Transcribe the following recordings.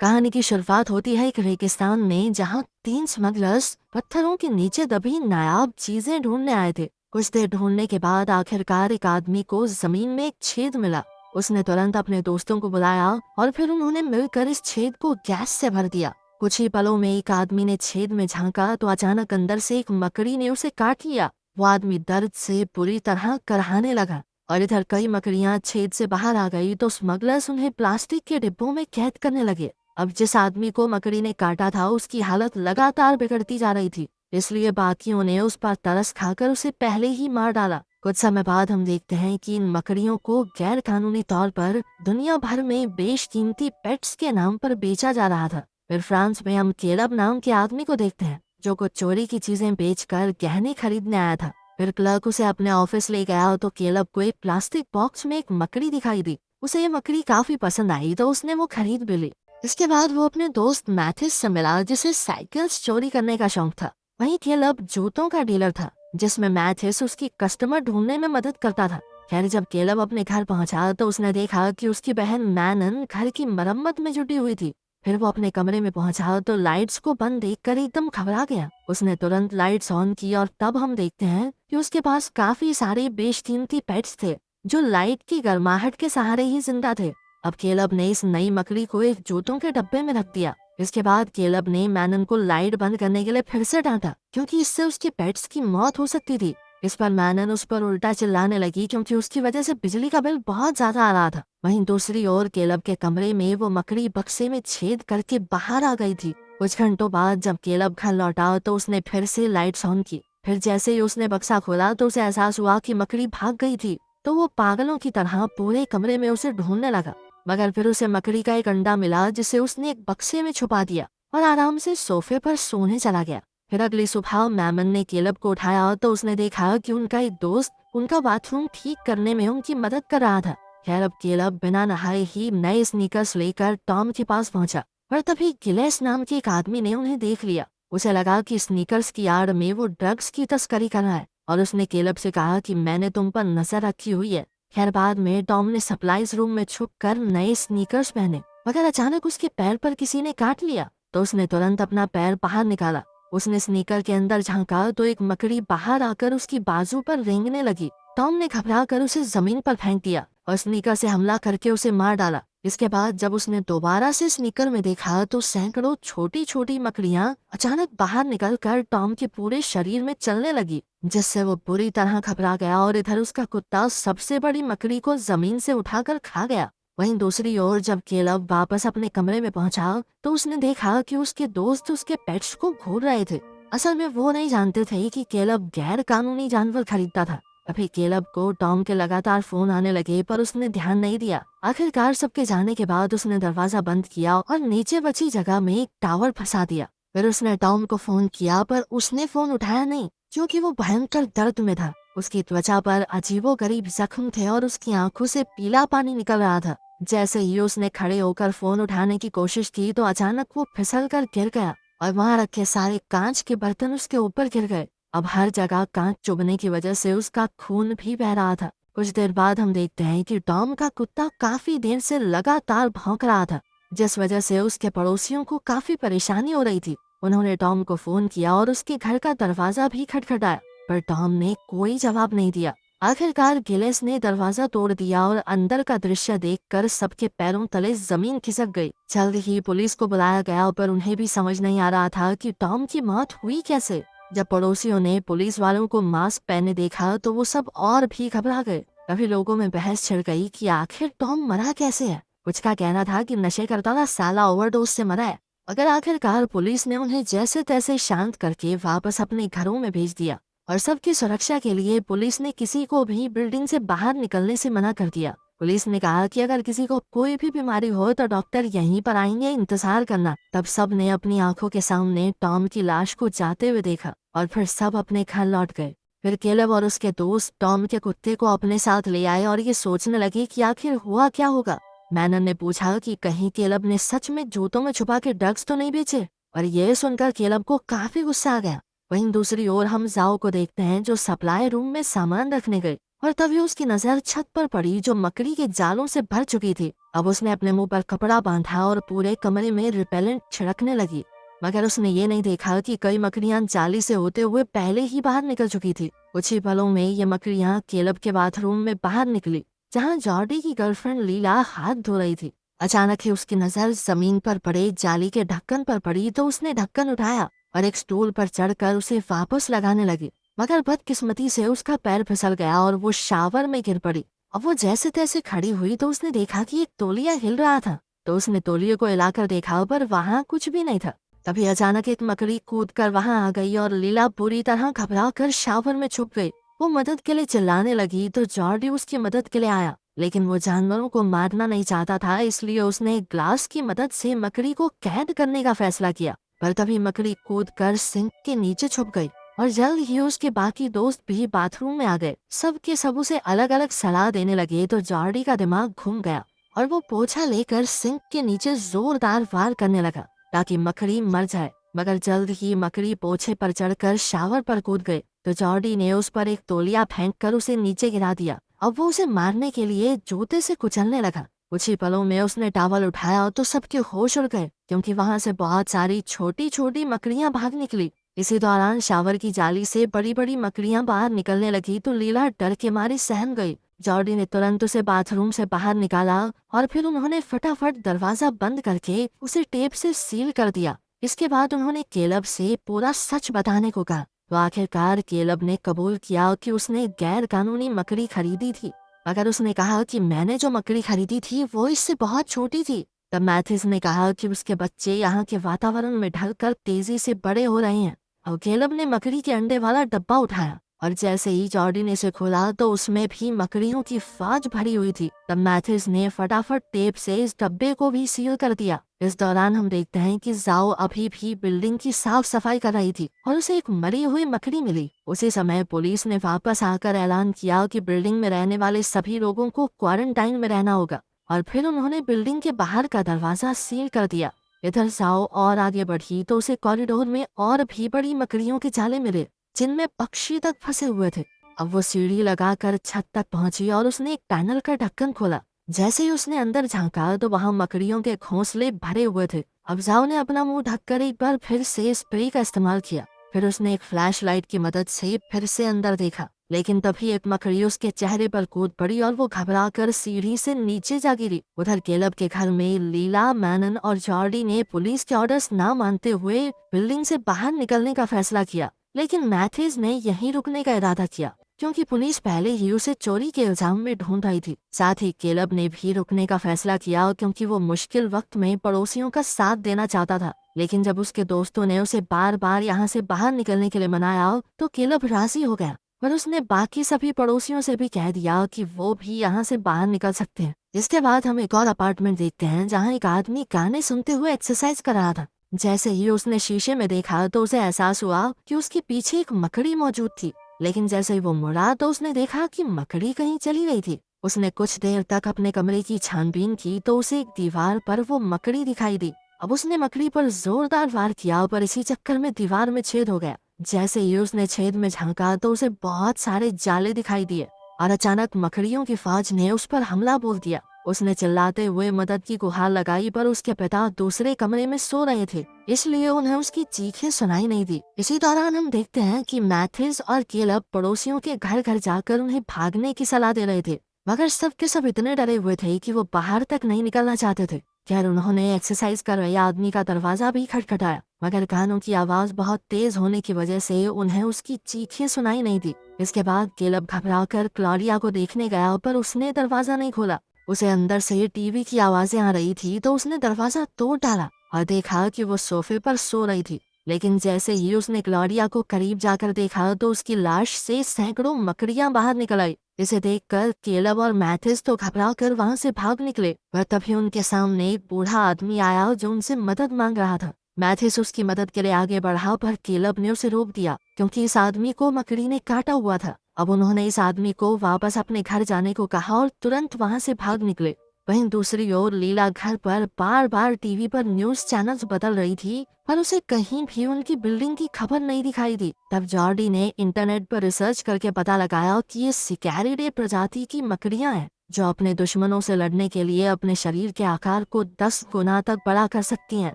कहानी की शुरुआत होती है एक रेगिस्तान में, जहाँ तीन स्मगलर्स पत्थरों के नीचे दबी नायाब चीजें ढूंढने आए थे। कुछ देर ढूंढने के बाद आखिरकार एक आदमी को जमीन में एक छेद मिला। उसने तुरंत अपने दोस्तों को बुलाया और फिर उन्होंने मिलकर इस छेद को गैस से भर दिया। कुछ ही पलों में एक आदमी ने छेद में झांका तो अचानक अंदर से एक मकड़ी ने उसे काट लिया। वो आदमी दर्द से बुरी तरह करहाने लगा और इधर कई मकड़ियां छेद से बाहर आ गई तो स्मगलर्स उन्हें प्लास्टिक के डिब्बों में कैद करने लगे। अब जिस आदमी को मकड़ी ने काटा था उसकी हालत लगातार बिगड़ती जा रही थी, इसलिए बाकियों ने उस पर तरस खाकर उसे पहले ही मार डाला। कुछ समय बाद हम देखते हैं कि इन मकड़ियों को गैर कानूनी तौर पर दुनिया भर में बेशकीमती पेट्स के नाम पर बेचा जा रहा था। फिर फ्रांस में हम केलब नाम के आदमी को देखते हैं जो कुछ चोरी की चीजें बेचकर गहने खरीदने आया था। फिर क्लर्क उसे अपने ऑफिस ले गया तो केलब को एक प्लास्टिक बॉक्स में एक मकड़ी दिखाई दी। उसे ये मकड़ी काफी पसंद आई तो उसने वो खरीद भी ली। इसके बाद वो अपने दोस्त मैथिस से मिला जिसे साइकिल्स चोरी करने का शौक था। वहीं केलब जूतों का डीलर था जिसमें मैथिस उसकी कस्टमर ढूंढने में मदद करता था। खैर जब केलब अपने घर पहुंचा तो उसने देखा कि उसकी बहन मैनन घर की मरम्मत में जुटी हुई थी। फिर वो अपने कमरे में पहुंचा तो लाइट्स को बंद देखकर एकदम घबरा गया। उसने तुरंत लाइट्स ऑन की और तब हम देखते हैं कि उसके पास काफी सारे बेशकीमती पेट्स थे जो लाइट की गर्माहट के सहारे ही जिंदा थे। अब केलब ने इस नई मकड़ी को एक जूतों के डब्बे में रख दिया। इसके बाद केलब ने मैनन को लाइट बंद करने के लिए फिर से डांटा क्योंकि इससे उसके पेट्स की मौत हो सकती थी। इस पर मैनन उस पर उल्टा चिल्लाने लगी क्योंकि उसकी वजह से बिजली का बिल बहुत ज्यादा आ रहा था। वहीं दूसरी ओर केलब के कमरे में वो मकड़ी बक्से में छेद करके बाहर आ गई थी। कुछ घंटों बाद जब केलब घर लौटा तो उसने फिर से लाइट्स ऑन की। फिर जैसे ही उसने बक्सा खोला तो उसे एहसास हुआ कि मकड़ी भाग गई थी। तो वो पागलों की तरह पूरे कमरे में उसे ढूंढने लगा, मगर फिर उसे मकड़ी का एक अंडा मिला जिसे उसने एक बक्से में छुपा दिया और आराम से सोफे पर सोने चला गया। फिर अगली सुबह मैमन ने केलब को उठाया तो उसने देखा कि उनका एक दोस्त उनका बाथरूम ठीक करने में उनकी मदद कर रहा था। खैर अब केलब बिना नहाए ही नए स्नीकर्स लेकर टॉम के पास पहुंचा, पर तभी गिलेस नाम के एक आदमी ने उन्हें देख लिया। उसे लगा कि स्नीकर्स की आड़ में वो ड्रग्स की तस्करी कर रहा है और उसने केलब से कहा कि मैंने तुम पर नजर रखी हुई है। खैर बाद में टॉम ने सप्लाईज रूम में छुपकर नए स्नीकर्स पहने, मगर अचानक उसके पैर पर किसी ने काट लिया तो उसने तुरंत अपना पैर बाहर निकाला। उसने स्नीकर के अंदर झांका तो एक मकड़ी बाहर आकर उसकी बाजू पर रेंगने लगी। टॉम ने घबरा कर उसे जमीन पर फेंक दिया और स्नीकर से हमला करके उसे मार डाला। इसके बाद जब उसने दोबारा से स्नीकर में देखा तो सैकड़ों छोटी छोटी मकड़ियां अचानक बाहर निकलकर टॉम के पूरे शरीर में चलने लगी, जिससे वो बुरी तरह घबरा गया और इधर उसका कुत्ता सबसे बड़ी मकड़ी को जमीन से उठाकर खा गया। वहीं दूसरी ओर जब केलब वापस अपने कमरे में पहुंचा तो उसने देखा कि उसके दोस्त उसके पेट्स को घूर रहे थे। असल में वो नहीं जानते थे कि केलब गैर कानूनी जानवर खरीदता था। अभी केलब को टॉम के लगातार फोन आने लगे पर उसने ध्यान नहीं दिया। आखिरकार सबके जाने के बाद उसने दरवाजा बंद किया और नीचे बची जगह में एक टावर फंसा दिया। फिर उसने टॉम को फोन किया पर उसने फोन उठाया नहीं क्योंकि वो भयंकर दर्द में था। उसकी त्वचा पर अजीबोगरीब जख्म थे और उसकी आंखों से पीला पानी निकल रहा था। जैसे ही उसने खड़े होकर फोन उठाने की कोशिश की तो अचानक वो फिसल कर गिर गया और वहाँ रखे सारे कांच के बर्तन उसके ऊपर गिर गए। अब हर जगह कांच चुभने की वजह से उसका खून भी बह रहा था। कुछ देर बाद हम देखते हैं कि टॉम का कुत्ता काफी देर से लगातार भौंक रहा था, जिस वजह से उसके पड़ोसियों को काफी परेशानी हो रही थी। उन्होंने टॉम को फोन किया और उसके घर का दरवाजा भी खटखटाया, पर टॉम ने कोई जवाब नहीं दिया। आखिरकार गिलेस ने दरवाजा तोड़ दिया और अंदर का दृश्य देखकर सबके पैरों तले जमीन खिसक गई। जल्द ही पुलिस को बुलाया गया पर उन्हें भी समझ नहीं आ रहा था कि टॉम की मौत हुई कैसे। जब पड़ोसियों ने पुलिस वालों को मास्क पहने देखा तो वो सब और भी घबरा गए। काफी लोगों में बहस छिड़ गई कि आखिर टॉम मरा कैसे है। कुछ का कहना था कि नशे करता था, साला ओवरडोज से मरा है। मगर आखिरकार पुलिस ने उन्हें जैसे तैसे शांत करके वापस अपने घरों में भेज दिया और सबकी सुरक्षा के लिए पुलिस ने किसी को भी बिल्डिंग से बाहर निकलने से मना कर दिया। पुलिस ने कहा कि अगर किसी को कोई भी बीमारी हो तो डॉक्टर यहीं पर आएंगे, इंतजार करना। तब सब ने अपनी आंखों के सामने टॉम की लाश को जाते हुए देखा और फिर सब अपने घर लौट गए। फिर केलब और उसके दोस्त टॉम के कुत्ते को अपने साथ ले आए और ये सोचने लगे कि आखिर हुआ क्या होगा। मैनन ने पूछा कि कहीं केलब ने सच में जूतों में छुपा के ड्रग्स तो नहीं बेचे, और यह सुनकर केलब को काफी गुस्सा आ गया। वहीं दूसरी ओर हम जाओ को देखते हैं जो सप्लाई रूम में सामान रखने गए। और तभी उसकी नजर छत पर पड़ी जो मकड़ी के जालों से भर चुकी थी। अब उसने अपने मुंह पर कपड़ा बांधा और पूरे कमरे में रिपेलेंट छिड़कने लगी, मगर उसने ये नहीं देखा कि कई मकड़ियां जाली से होते हुए पहले ही बाहर निकल चुकी थी। कुछ ही पलों में ये मकड़ियां केलब के बाथरूम में बाहर निकली, जहाँ जॉर्डी की गर्लफ्रेंड लीला हाथ धो रही थी। अचानक ही उसकी नजर जमीन पर पड़े जाली के ढक्कन पर पड़ी तो उसने ढक्कन उठाया और एक स्टूल पर चढ़कर उसे वापस लगाने लगी, मगर बदकिस्मती से उसका पैर फिसल गया और वो शावर में गिर पड़ी। अब वो जैसे तैसे खड़ी हुई तो उसने देखा कि एक तौलिया हिल रहा था, तो उसने तौलिए को हिलाकर देखा पर वहाँ कुछ भी नहीं था। तभी अचानक एक मकड़ी कूदकर वहाँ आ गई और लीला बुरी तरह घबरा कर शावर में छुप गई। वो मदद के लिए चिल्लाने लगी तो जॉर्डी उसकी मदद के लिए आया, लेकिन वो जानवरों को मारना नहीं चाहता था, इसलिए उसने एक ग्लास की मदद से मकड़ी को कैद करने का फैसला किया। पर तभी मकड़ी कूदकर सिंक के नीचे छुप गई और जल्द ही उसके बाकी दोस्त भी बाथरूम में आ गए। सब के सब उसे अलग अलग सलाह देने लगे तो जॉर्डी का दिमाग घूम गया और वो पोछा लेकर सिंक के नीचे जोरदार वार करने लगा ताकि मकड़ी मर जाए। मगर जल्द ही मकड़ी पोछे पर चढ़कर शावर पर कूद गए तो जॉर्डी ने उस पर एक तौलिया फेंक कर उसे नीचे गिरा दिया। अब वो उसे मारने के लिए जूते से कुचलने लगा। कुछ ही पलों में उसने टॉवल उठाया तो सबके होश उड़ गए, क्योंकि वहाँ से बहुत सारी छोटी छोटी मकड़ियां भाग निकली। इसी दौरान शावर की जाली से बड़ी बड़ी मकड़ियां बाहर निकलने लगी तो लीला डर के मारे सहम गई। जॉर्डी ने तुरंत उसे बाथरूम से बाहर निकाला और फिर उन्होंने फटाफट दरवाजा बंद करके उसे टेप से सील कर दिया। इसके बाद उन्होंने केलब से पूरा सच बताने को कहा। तो आखिरकार केलब ने कबूल किया कि उसने गैर कानूनी मकड़ी खरीदी थी, मगर उसने कहा कि मैंने जो मकड़ी खरीदी थी वो इससे बहुत छोटी थी। तब मैथिस ने कहा कि उसके बच्चे यहाँ के वातावरण में ढलकर तेजी से बड़े हो रहे हैं। और केलब ने मकड़ी के अंडे वाला डब्बा उठाया और जैसे ही जॉर्डी ने इसे खोला तो उसमें भी मकड़ियों की फौज भरी हुई थी। तब मैथिस ने फटाफट टेप से इस डब्बे को भी सील कर दिया। इस दौरान हम देखते हैं कि जाओ अभी भी बिल्डिंग की साफ सफाई कर रही थी और उसे एक मरी हुई मकड़ी मिली। उसी समय पुलिस ने वापस आकर ऐलान किया कि बिल्डिंग में रहने वाले सभी लोगों को क्वारंटाइन में रहना होगा और फिर उन्होंने बिल्डिंग के बाहर का दरवाजा सील कर दिया। इधर जाओ और आगे बढ़ी तो उसे कॉरिडोर में और भी बड़ी मकड़ियों के जाले मिले, जिनमें पक्षी तक फंसे हुए थे। अब वो सीढ़ी लगाकर छत तक पहुंची और उसने एक पैनल का ढक्कन खोला। जैसे ही उसने अंदर झांका तो वहां मकड़ियों के घोंसले भरे हुए थे। अब जाओ ने अपना मुंह ढककर एक बार फिर से स्प्रे का इस्तेमाल किया। फिर उसने एक फ्लैश लाइट की मदद से फिर से अंदर देखा, लेकिन तभी एक मकड़ी उसके चेहरे पर कूद पड़ी और वो घबराकर सीढ़ी से नीचे जा गिरी। उधर केलब के घर में लीला, मैनन और जॉर्डी ने पुलिस के ऑर्डर्स ना मानते हुए बिल्डिंग से बाहर निकलने का फैसला किया, लेकिन मैथिस ने यहीं रुकने का इरादा किया क्योंकि पुलिस पहले ही उसे चोरी के इल्जाम में ढूंढ रही थी। साथ ही केलब ने भी रुकने का फैसला किया क्योंकि वो मुश्किल वक्त में पड़ोसियों का साथ देना चाहता था। लेकिन जब उसके दोस्तों ने उसे बार बार यहाँ से बाहर निकलने के लिए मनाया तो केलब राजी हो गया, पर उसने बाकी सभी पड़ोसियों से भी कह दिया कि वो भी यहाँ से बाहर निकल सकते हैं। इसके बाद हम एक और अपार्टमेंट देखते हैं जहाँ एक आदमी गाने सुनते हुए एक्सरसाइज कर रहा था। जैसे ही उसने शीशे में देखा तो उसे एहसास हुआ कि उसके पीछे एक मकड़ी मौजूद थी, लेकिन जैसे ही वो मुड़ा तो उसने देखा कि मकड़ी कहीं चली गई थी। उसने कुछ देर तक अपने कमरे की छानबीन की तो उसे एक दीवार पर वो मकड़ी दिखाई दी। अब उसने मकड़ी पर जोरदार वार किया पर इसी चक्कर में दीवार में छेद हो गया। जैसे ही उसने छेद में झांका तो उसे बहुत सारे जाले दिखाई दिए और अचानक मकड़ियों की फौज ने उस पर हमला बोल दिया। उसने चिल्लाते हुए मदद की गुहार लगाई पर उसके पिता दूसरे कमरे में सो रहे थे, इसलिए उन्हें उसकी चीखें सुनाई नहीं दी। इसी दौरान हम देखते हैं कि मैथिस और केलब पड़ोसियों के घर घर जाकर उन्हें भागने की सलाह दे रहे थे, मगर सब के सब इतने डरे हुए थे कि वो बाहर तक नहीं निकलना चाहते थे। खैर उन्होंने एक्सरसाइज कर रहे आदमी का दरवाजा भी खटखटाया, मगर गानों की आवाज बहुत तेज होने की वजह से उन्हें उसकी चीखें सुनाई नहीं दी। इसके बाद केलब घबराकर क्लॉडिया को देखने गया पर उसने दरवाजा नहीं खोला। उसे अंदर से टीवी की आवाजें आ रही थी तो उसने दरवाजा तोड़ डाला और देखा कि वो सोफे पर सो रही थी। लेकिन जैसे ही उसने क्लॉडिया को करीब जाकर देखा तो उसकी लाश से सैकड़ों मकड़ियां बाहर निकल आई। इसे देखकर केलब और मैथिस तो घबरा कर वहाँ से भाग निकले, पर तभी उनके सामने एक बूढ़ा आदमी आया जो उनसे मदद मांग रहा था। मैथिस उसकी मदद के लिए आगे बढ़ा पर केलब ने उसे रोक दिया क्योंकि इस आदमी को मकड़ी ने काटा हुआ था। अब उन्होंने इस आदमी को वापस अपने घर जाने को कहा और तुरंत वहाँ से भाग निकले। वहीं दूसरी ओर लीला घर पर बार बार टीवी पर न्यूज चैनल्स बदल रही थी, पर उसे कहीं भी उनकी बिल्डिंग की खबर नहीं दिखाई दी। तब जॉर्डी ने इंटरनेट पर रिसर्च करके पता लगाया कि ये सिकैरिडे प्रजाति की मकड़ियां हैं, जो अपने दुश्मनों से लड़ने के लिए अपने शरीर के आकार को 10 गुना तक बड़ा कर सकती हैं।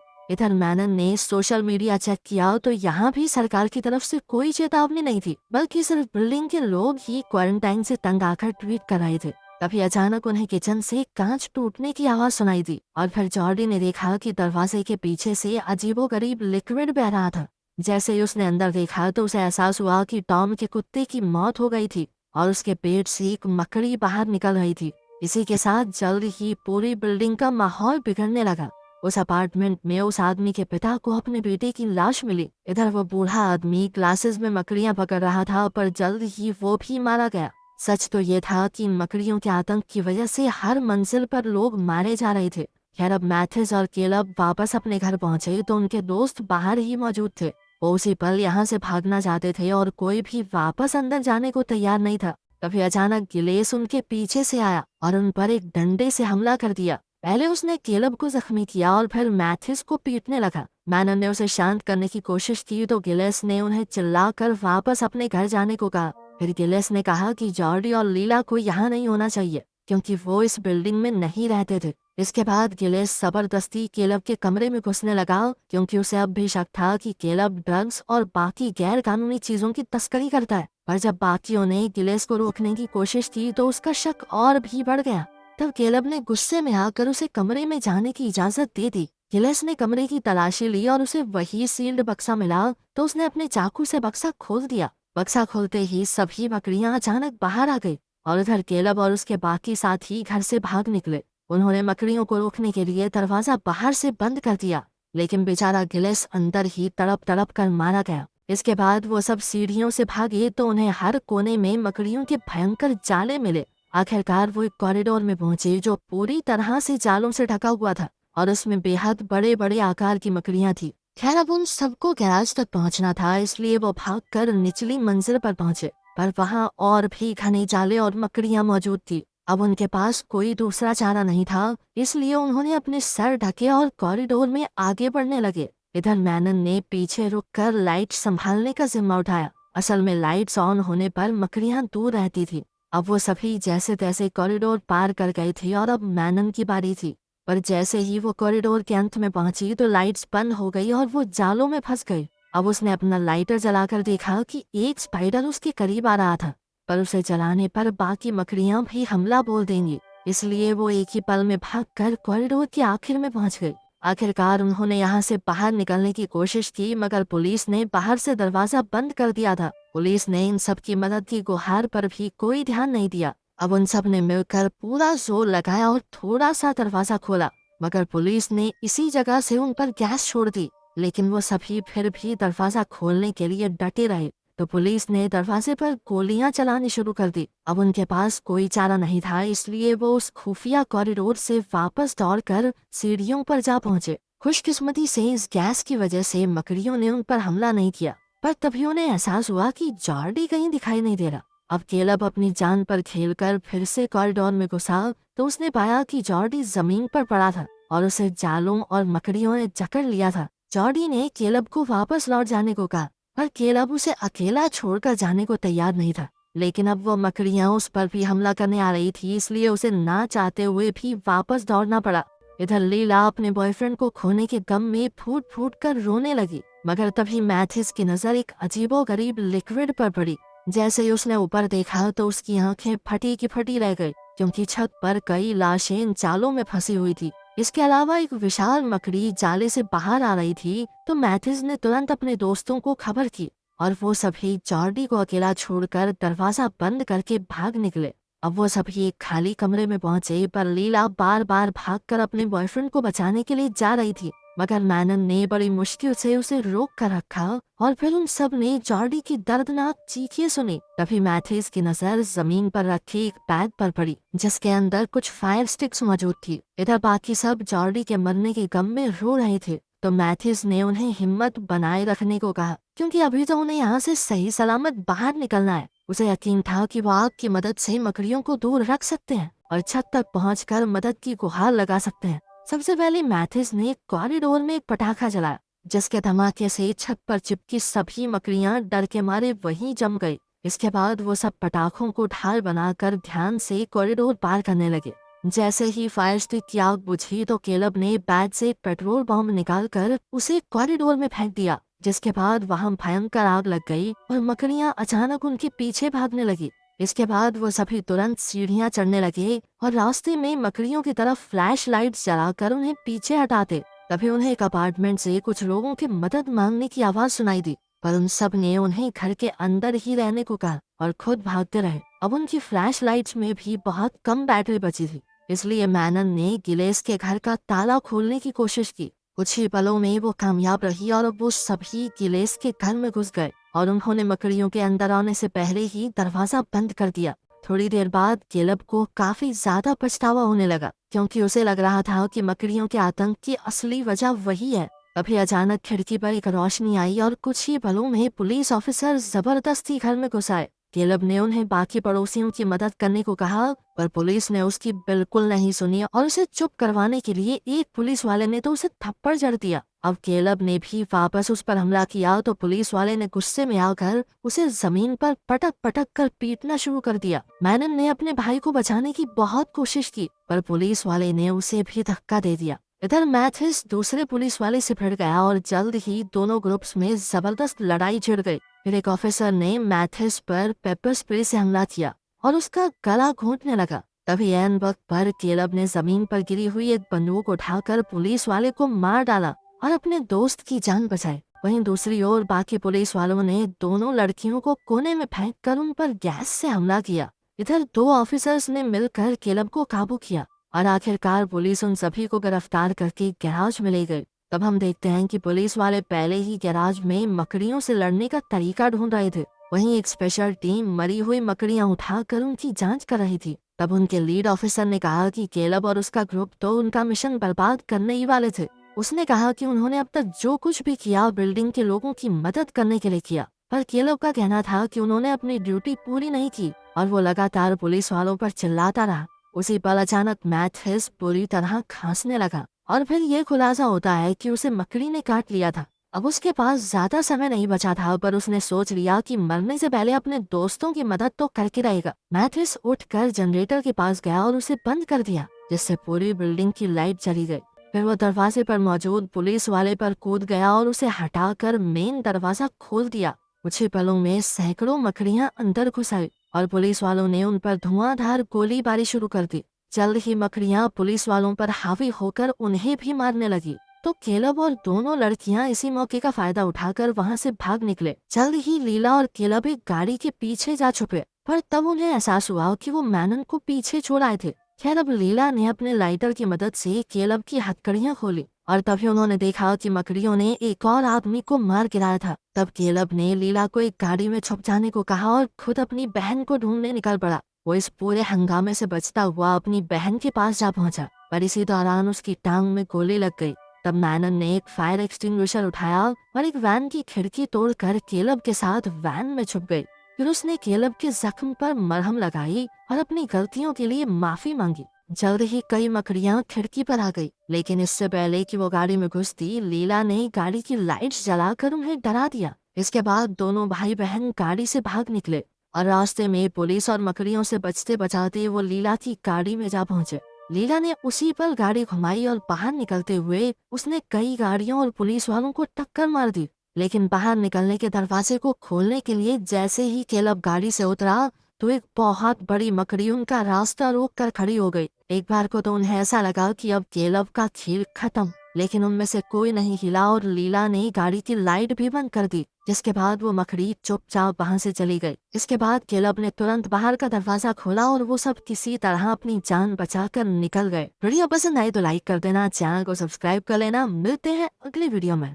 इधर मैनन ने सोशल मीडिया चेक किया तो यहाँ भी सरकार की तरफ से कोई चेतावनी नहीं थी, बल्कि सिर्फ बिल्डिंग के लोग ही क्वारंटाइन से तंग आकर ट्वीट कर रहे थे। तभी अचानक उन्हें किचन से कांच टूटने की आवाज सुनाई दी और फिर जॉर्डी ने देखा कि दरवाजे के पीछे से अजीबोगरीब लिक्विड बह रहा था। जैसे ही उसने अंदर देखा तो उसे एहसास हुआ कि टॉम के कुत्ते की मौत हो गई थी और उसके पेट से एक मकड़ी बाहर निकल रही थी। इसी के साथ जल्द ही पूरी बिल्डिंग का माहौल बिगड़ने लगा। उस अपार्टमेंट में उस आदमी के पिता को अपने बेटे की लाश मिली। इधर वो बूढ़ा आदमी ग्लासेस में मकड़ियां पकड़ रहा था, पर जल्द ही वो भी मारा गया। सच तो ये था कि इन मकड़ियों के आतंक की वजह से हर मंजिल पर लोग मारे जा रहे थे। खैर अब मैथिस और केलब वापस अपने घर पहुंचे तो उनके दोस्त बाहर ही मौजूद थे। वो उसी पल यहाँ से भागना चाहते थे और कोई भी वापस अंदर जाने को तैयार नहीं था। तभी अचानक गिलेस उनके पीछे से आया और उन पर एक डंडे से हमला कर दिया। पहले उसने केलब को जख्मी किया और फिर मैथिस को पीटने लगा। मैनन ने उसे शांत करने की कोशिश की तो गिलेस ने उन्हें चिल्लाकर वापस अपने घर जाने को कहा। फिर गिलेस ने कहा कि जॉर्डी और लीला को यहाँ नहीं होना चाहिए, क्योंकि वो इस बिल्डिंग में नहीं रहते थे। इसके बाद गिलेस जबरदस्ती केलब के कमरे में घुसने लगा, क्योंकि उसे अब भी शक था कि केलब ड्रग्स और बाकी गैर कानूनी चीजों की तस्करी करता है। पर जब बाकियों ने गिलेस को रोकने की कोशिश की तो उसका शक और भी बढ़ गया। तब केलब ने गुस्से में आकर उसे कमरे में जाने की इजाजत दे दी। गिलेस ने कमरे की तलाशी ली और उसे वही सील्ड बक्सा मिला तो उसने अपने चाकू से बक्सा खोल दिया। बक्सा खोलते ही सभी मकड़ियां अचानक बाहर आ गई और उधर केलब और उसके बाकी साथी घर से भाग निकले। उन्होंने मकड़ियों को रोकने के लिए दरवाजा बाहर से बंद कर दिया, लेकिन बेचारा गिलेस अंदर ही तड़प तड़प कर मारा गया। इसके बाद वो सब सीढ़ियों से भागे तो उन्हें हर कोने में मकड़ियों के भयंकर जाले मिले। आखिरकार वो एक कॉरिडोर में पहुंचे जो पूरी तरह से जालों से ढका हुआ था और उसमें बेहद बड़े बड़े आकार की मकड़ियां थी। खैर अब उन सबको गैराज तक पहुंचना था, इसलिए वो भागकर निचली मंजिल पर पहुंचे, पर वहां और भी घने जाले और मकड़ियां मौजूद थी। अब उनके पास कोई दूसरा चारा नहीं था, इसलिए उन्होंने अपने सर ढके और कॉरिडोर में आगे बढ़ने लगे। इधर मैनन ने पीछे रुककर लाइट संभालने का जिम्मा उठाया। असल में लाइट्स ऑन होने पर मकड़ियां दूर रहती थी। अब वो सभी जैसे तैसे कॉरिडोर पार कर गए थे और अब मैनन की बारी थी। पर जैसे ही वो कॉरिडोर के अंत में पहुंची तो लाइट्स बंद हो गई और वो जालों में फंस गई। अब उसने अपना लाइटर जलाकर देखा कि एक स्पाइडर उसके करीब आ रहा था, पर उसे जलाने पर बाकी मकड़ियां भी हमला बोल देंगी, इसलिए वो एक ही पल में भागकर कॉरिडोर के आखिर में पहुंच गई। आखिरकार उन्होंने यहाँ से बाहर निकलने की कोशिश की, मगर पुलिस ने बाहर से दरवाजा बंद कर दिया था। पुलिस ने इन सब की मदद की गुहार पर भी कोई ध्यान नहीं दिया। अब उन सब ने मिलकर पूरा जोर लगाया और थोड़ा सा दरवाजा खोला, मगर पुलिस ने इसी जगह से उन पर गैस छोड़ दी। लेकिन वो सभी फिर भी दरवाजा खोलने के लिए डटे रहे, तो पुलिस ने दरवाजे पर गोलियां चलानी शुरू कर दी। अब उनके पास कोई चारा नहीं था, इसलिए वो उस खुफिया कॉरिडोर से वापस दौड़कर सीढ़ियों पर जा पहुंचे। खुशकिस्मती से इस गैस की वजह से मकड़ियों ने उन पर हमला नहीं किया, पर तभी उन्हें एहसास हुआ कि जॉर्डी कहीं दिखाई नहीं दे रहा। अब केलब अपनी जान पर खेलकर फिर से कॉरिडोर में घुसा तो उसने पाया कि जॉर्डी जमीन पर पड़ा था और उसे जालों और मकड़ियों ने जकड़ लिया था। जॉर्डी ने केलब को वापस लौट जाने को कहा, पर केलब उसे अकेला छोड़कर जाने को तैयार नहीं था। लेकिन अब वो मकड़ियां उस पर भी हमला करने आ रही थी, इसलिए उसे ना चाहते हुए भी वापस दौड़ना पड़ा। इधर लीला अपने बॉयफ्रेंड को खोने के गम में फूट फूट कर रोने लगी, मगर तभी मैथिस की नजर एक अजीबोगरीब लिक्विड पर पड़ी। जैसे ही उसने ऊपर देखा तो उसकी आंखें फटी की फटी रह गई, क्योंकि छत पर कई लाशें इन जालों में फंसी हुई थी। इसके अलावा एक विशाल मकड़ी जाले से बाहर आ रही थी, तो मैथिस ने तुरंत अपने दोस्तों को खबर की और वो सभी जॉर्डी को अकेला छोड़कर दरवाजा बंद करके भाग निकले। अब वो सभी एक खाली कमरे में पहुंचे, पर लीला बार बार भागकर अपने बॉयफ्रेंड को बचाने के लिए जा रही थी, मगर मैनन ने बड़ी मुश्किल से उसे रोक कर रखा और फिर उन सब ने जॉर्डी की दर्दनाक चीखें सुनी। तभी मैथिस की नजर जमीन पर रखी एक बैग पर पड़ी, जिसके अंदर कुछ फायर स्टिक्स मौजूद थी। इधर बाकी सब जॉर्डी के मरने के गम में रो रहे थे, तो मैथ्यूज ने उन्हें हिम्मत बनाए रखने को कहा, क्योंकि अभी तो उन्हें यहाँ से सही सलामत बाहर निकलना है। उसे यकीन था कि वो आग की मदद से मकड़ियों को दूर रख सकते हैं और छत तक पहुंचकर मदद की गुहार लगा सकते हैं। सबसे पहले मैथ्यूज ने कॉरिडोर में एक पटाखा जलाया, जिसके धमाके से छत पर चिपकी सभी मकड़ियां डर के मारे वहीं जम गई। इसके बाद वो सब पटाखों को ढाल बनाकर ध्यान से कॉरिडोर पार करने लगे। जैसे ही फायर स्टिक की आग बुझी तो केलब ने बैग से पेट्रोल बम निकालकर उसे कॉरिडोर में फेंक दिया, जिसके बाद वहां भयंकर आग लग गई और मकड़ियां अचानक उनके पीछे भागने लगी। इसके बाद वो सभी तुरंत सीढ़ियां चढ़ने लगे और रास्ते में मकड़ियों की तरफ फ्लैश लाइट्स जलाकर उन्हें पीछे हटाते। तभी उन्हें एक अपार्टमेंट से कुछ लोगों की मदद मांगने की आवाज सुनाई दी, पर उन सब ने उन्हें घर के अंदर ही रहने को कहा और खुद भागते रहे। अब उनकी फ्लैश लाइट्स में भी बहुत कम बैटरी बची थी, इसलिए मैनन ने गिलेस के घर का ताला खोलने की कोशिश की। कुछ ही पलों में वो कामयाब रही और वो सभी गिलेस के घर में घुस गए और उन्होंने मकड़ियों के अंदर आने से पहले ही दरवाजा बंद कर दिया। थोड़ी देर बाद केलब को काफी ज्यादा पछतावा होने लगा, क्योंकि उसे लग रहा था कि मकड़ियों के आतंक की असली वजह वही है। तभी अचानक खिड़की पर एक रोशनी आई और कुछ ही पलों में पुलिस ऑफिसर जबरदस्ती घर में घुस आए। केलब ने उन्हें बाकी पड़ोसियों की मदद करने को कहा, पर पुलिस ने उसकी बिल्कुल नहीं सुनी और उसे चुप करवाने के लिए एक पुलिस वाले ने तो उसे थप्पड़ जड़ दिया। अब केलब ने भी वापस उस पर हमला किया तो पुलिस वाले ने गुस्से में आकर उसे जमीन पर पटक पटक कर पीटना शुरू कर दिया। मैनन ने अपने भाई को बचाने की बहुत कोशिश की, पर पुलिस वाले ने उसे भी धक्का दे दिया। इधर मैथ्यूज दूसरे पुलिस वाले से भिड़ गया और जल्द ही दोनों ग्रुप्स में जबरदस्त लड़ाई छिड़ गई। फिर एक ऑफिसर ने मैथ्यूज पर पेपर स्प्रे से हमला किया और उसका गला घोंटने लगा। तभी ऐन वक्त पर केलब ने जमीन पर गिरी हुई एक बंदूक उठाकर पुलिस वाले को मार डाला और अपने दोस्त की जान बचाई। वहीं दूसरी ओर बाकी पुलिस वालों ने दोनों लड़कियों को कोने में फेंककर उन पर गैस से हमला किया। इधर दो ऑफिसर्स ने मिलकर केलब को काबू किया और आखिरकार पुलिस उन सभी को गिरफ्तार करके गैराज में ले गई। तब हम देखते हैं कि पुलिस वाले पहले ही गैराज में मकड़ियों से लड़ने का तरीका ढूंढ रहे थे। वहीं एक स्पेशल टीम मरी हुई मकड़ियां उठाकर उनकी जांच कर रही थी। तब उनके लीड ऑफिसर ने कहा कि केलब और उसका ग्रुप तो उनका मिशन बर्बाद करने ही वाले थे। उसने कहा कि उन्होंने अब तक जो कुछ भी किया बिल्डिंग के लोगों की मदद करने के लिए किया, पर केलब का कहना था कि उन्होंने अपनी ड्यूटी पूरी नहीं की और वो लगातार पुलिस वालों पर चिल्लाता रहा। उसी पल अचानक मैथ्यूज पूरी तरह खांसने लगा और फिर ये खुलासा होता है कि उसे मकड़ी ने काट लिया था। अब उसके पास ज्यादा समय नहीं बचा था, पर उसने सोच लिया कि मरने से पहले अपने दोस्तों की मदद तो करके रहेगा। मैथ्यूज उठकर जनरेटर के पास गया और उसे बंद कर दिया, जिससे पूरी बिल्डिंग की लाइट चली गई। फिर वो दरवाजे पर मौजूद पुलिस वाले पर कूद गया और उसे हटाकर मेन दरवाजा खोल दिया। कुछ ही पलों में सैकड़ों मकड़ियां अंदर घुस आई और पुलिस वालों ने उन पर धुआंधार गोलीबारी शुरू कर दी। जल्द ही मकड़ियां पुलिस वालों पर हावी होकर उन्हें भी मारने लगी। तो केलब और दोनों लड़कियां इसी मौके का फायदा उठाकर वहां से भाग निकले। जल्द ही लीला और केलब एक गाड़ी के पीछे जा छुपे, पर तब उन्हें एहसास हुआ कि वो मैनन को पीछे छोड़ आए थे। खैर अब लीला ने अपने लाइटर की मदद से केलब की हथकड़ियां खोली और तभी उन्होंने देखा कि मकड़ियों ने एक और आदमी को मार गिराया था। तब केलब ने लीला को एक गाड़ी में छुप जाने को कहा और खुद अपनी बहन को ढूंढने निकल पड़ा। वो इस पूरे हंगामे से बचता हुआ अपनी बहन के पास जा पहुंचा, पर इसी दौरान उसकी टांग में गोली लग गई। तब मैनन ने एक फायर एक्सटिंग्विशर उठाया और एक वैन की खिड़की तोड़कर केलब के साथ वैन में छुप गई। फिर उसने केलब के जख्म पर मरहम लगाई और अपनी गलतियों के लिए माफी मांगी। जल्द ही कई मकड़ियां खिड़की पर आ गई, लेकिन इससे पहले कि वो गाड़ी में घुसती, लीला ने गाड़ी की लाइट्स जलाकर उन्हें डरा दिया। इसके बाद दोनों भाई बहन गाड़ी से भाग निकले और रास्ते में पुलिस और मकड़ियों से बचते बचाते वो लीला की गाड़ी में जा पहुंचे। लीला ने उसी पर गाड़ी घुमाई और बाहर निकलते हुए उसने कई गाड़ियों और पुलिस वालों को टक्कर मार दी। लेकिन बाहर निकलने के दरवाजे को खोलने के लिए जैसे ही केलब गाड़ी से उतरा तो एक बहुत बड़ी मकड़ी उनका रास्ता रोक कर खड़ी हो गई। एक बार को तो उन्हें ऐसा लगा कि अब केलब का खेल खत्म, लेकिन उनमें से कोई नहीं हिला और लीला ने गाड़ी की लाइट भी बंद कर दी, जिसके बाद वो मकड़ी चुपचाप वहां से चली गई। इसके बाद केलब ने तुरंत बाहर का दरवाजा खोला और वो सब किसी तरह अपनी जान बचाकर निकल गए। वीडियो पसंद आए तो लाइक कर देना, चैनल को सब्सक्राइब कर लेना। मिलते हैं अगली वीडियो में।